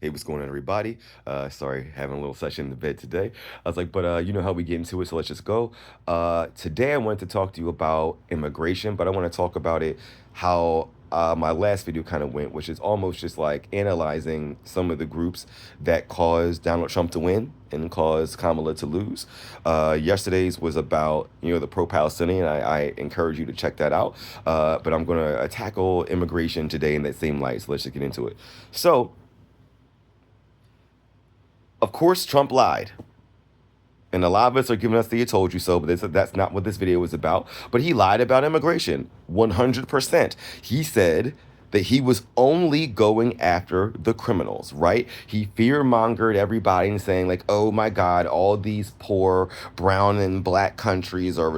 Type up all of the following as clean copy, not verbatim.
Hey, what's going on, everybody? Sorry, having a little session in the bed today. I was like, but you know how we get into it, so let's just go. Today, I wanted to talk to you about immigration, but I want to talk about it how my last video kind of went, which is almost just like analyzing some of the groups that caused Donald Trump to win and caused Kamala to lose. Yesterday's was about the pro-Palestinian. I encourage you to check that out. But I'm going to tackle immigration today in that same light. So let's just get into it. So of course, Trump lied. And a lot of us are giving us the "I told you so," but that's not what this video is about. But he lied about immigration 100%. He said that he was only going after the criminals, right? He fear mongered everybody and saying, like, oh my God, all these poor brown and black countries are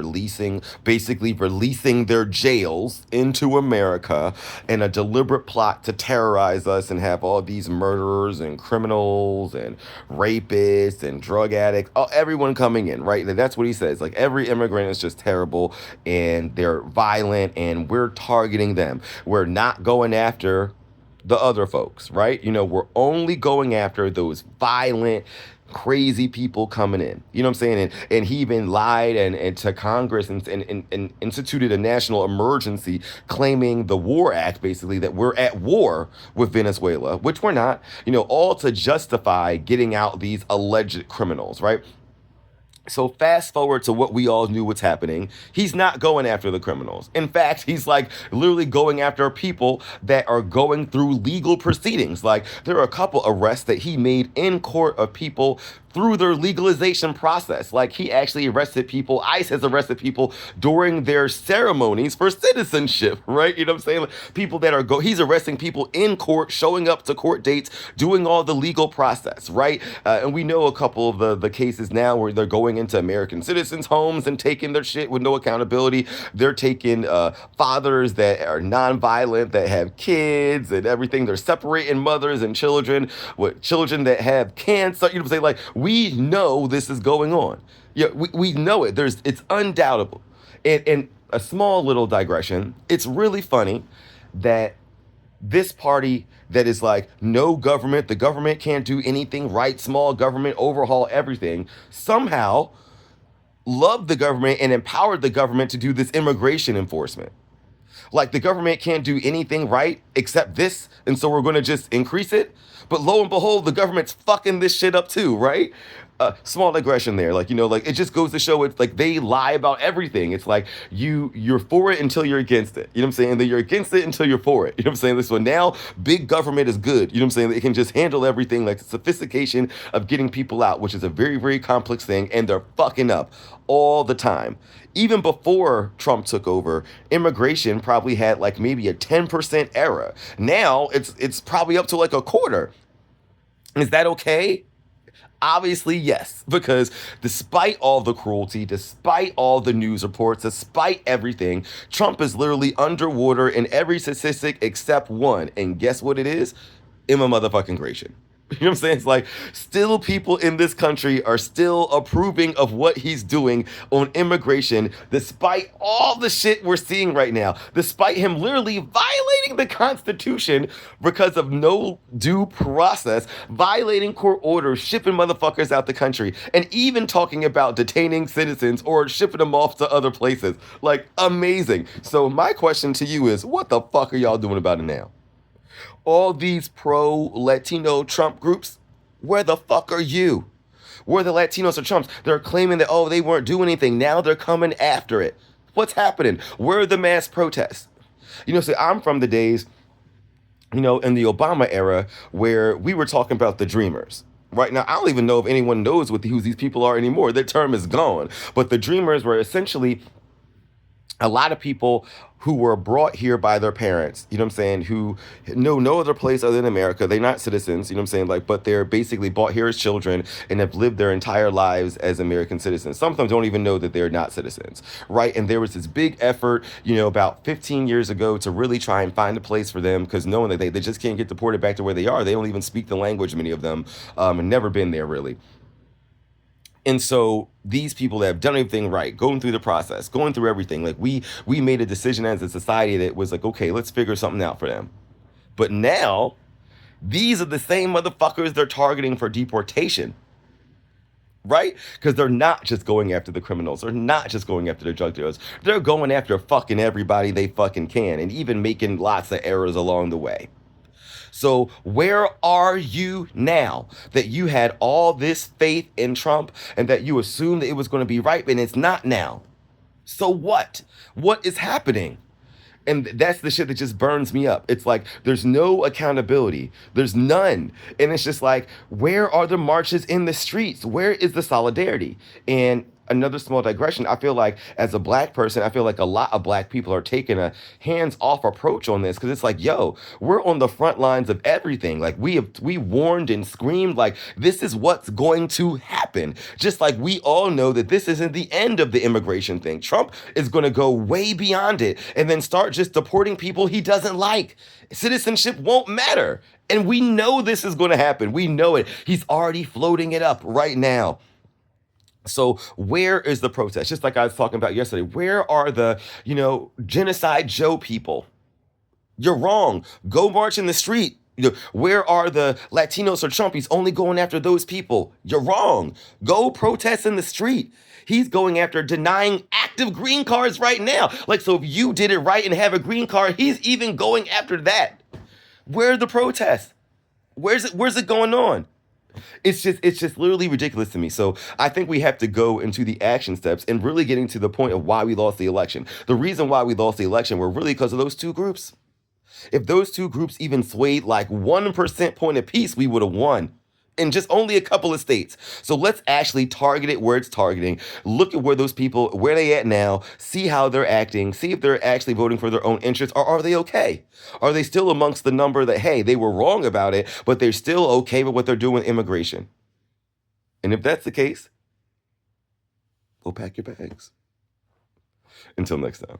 basically releasing their jails into America in a deliberate plot to terrorize us and have all these murderers and criminals and rapists and drug addicts, everyone coming in, right? That's what he says. Like every immigrant is just terrible and they're violent and we're targeting them. We're not going after the other folks, right? We're only going after those violent, crazy people coming in. You know what I'm saying? And he even lied and to Congress and instituted a national emergency claiming the War Act, basically, that we're at war with Venezuela, which we're not, all to justify getting out these alleged criminals, right? So fast forward to what we all knew what's happening. He's not going after the criminals. In fact, he's like literally going after people that are going through legal proceedings. Like there are a couple arrests that he made in court of people through their legalization process. Like he actually arrested people, ICE has arrested people during their ceremonies for citizenship, right? You know what I'm saying? Like, people that he's arresting people in court, showing up to court dates, doing all the legal process, right? And we know a couple of the cases now where they're going into American citizens' homes and taking their shit with no accountability. They're taking fathers that are nonviolent, that have kids and everything. They're separating mothers and children with children that have cancer. You know what I'm saying? Like, we know this is going on. Yeah, we know it. It's undoubtable. And a small little digression, it's really funny that this party that is like no government, the government can't do anything right, small government, overhaul everything, somehow loved the government and empowered the government to do this immigration enforcement. Like the government can't do anything right except this, and so we're going to just increase it. But lo and behold, the government's fucking this shit up too, right? Small digression there, like like it just goes to show it's like they lie about everything. It's like you're for it until you're against it. You know what I'm saying? Then you're against it until you're for it. You know what I'm saying? So now big government is good. You know what I'm saying? It can just handle everything, like the sophistication of getting people out, which is a very, very complex thing, and they're fucking up all the time. Even before Trump took over, immigration probably had like maybe a 10% error. Now it's probably up to like a quarter. Is that okay? Obviously, yes, because despite all the cruelty, despite all the news reports, despite everything, Trump is literally underwater in every statistic except one. And guess what it is? Emma motherfucking Gratian. You know what I'm saying? It's like still people in this country are still approving of what he's doing on immigration, despite all the shit we're seeing right now, despite him literally violating the Constitution because of no due process, violating court orders, shipping motherfuckers out the country, and even talking about detaining citizens or shipping them off to other places. Like, amazing. So my question to you is, what the fuck are y'all doing about it now? All these pro-Latino Trump groups, where the fuck are you? Where the Latinos or Trumps? They're claiming that, oh, they weren't doing anything. Now they're coming after it. What's happening? Where are the mass protests? So I'm from the days, in the Obama era where we were talking about the Dreamers. Right now, I don't even know if anyone knows who these people are anymore. Their term is gone. But the Dreamers were essentially a lot of people who were brought here by their parents, you know what I'm saying, who know no other place other than America. They're not citizens, you know what I'm saying, like, but they're basically brought here as children and have lived their entire lives as American citizens. Some of them don't even know that they're not citizens, right? And there was this big effort, about 15 years ago to really try and find a place for them because knowing that they just can't get deported back to where they are. They don't even speak the language, many of them, and never been there really. And so these people that have done everything right, going through the process, going through everything, like we made a decision as a society that was like, okay, let's figure something out for them. But now These are the same motherfuckers they're targeting for deportation. Right? Because they're not just going after the criminals. They're not just going after the drug dealers. They're going after fucking everybody they fucking can and even making lots of errors along the way. So where are you now that you had all this faith in Trump and that you assumed that it was going to be right and it's not now? So what? What is happening? And that's the shit that just burns me up. It's like there's no accountability. There's none. And it's just like, where are the marches in the streets? Where is the solidarity? And another small digression, I feel like as a black person, I feel like a lot of black people are taking a hands-off approach on this because it's like, yo, we're on the front lines of everything. Like we warned and screamed like this is what's going to happen. Just like we all know that this isn't the end of the immigration thing. Trump is going to go way beyond it and then start just deporting people he doesn't like. Citizenship won't matter. And we know this is going to happen. We know it. He's already floating it up right now. So where is the protest? Just like I was talking about yesterday, where are the, Genocide Joe people? You're wrong. Go march in the street. Where are the Latinos or Trumpies only going after those people? You're wrong. Go protest in the street. He's going after denying active green cards right now. Like, so if you did it right and have a green card, he's even going after that. Where are the protests? Where's it going on? It's just literally ridiculous to me. So I think we have to go into the action steps and really getting to the point of why we lost the election. The reason why we lost the election were really because of those two groups. If those two groups even swayed like 1% point apiece, we would have won in just only a couple of states. So let's actually target it where it's targeting. Look at where those people, where they at now, see how they're acting, see if they're actually voting for their own interests, or are they okay? Are they still amongst the number that, hey, they were wrong about it, but they're still okay with what they're doing with immigration? And if that's the case, go pack your bags. Until next time.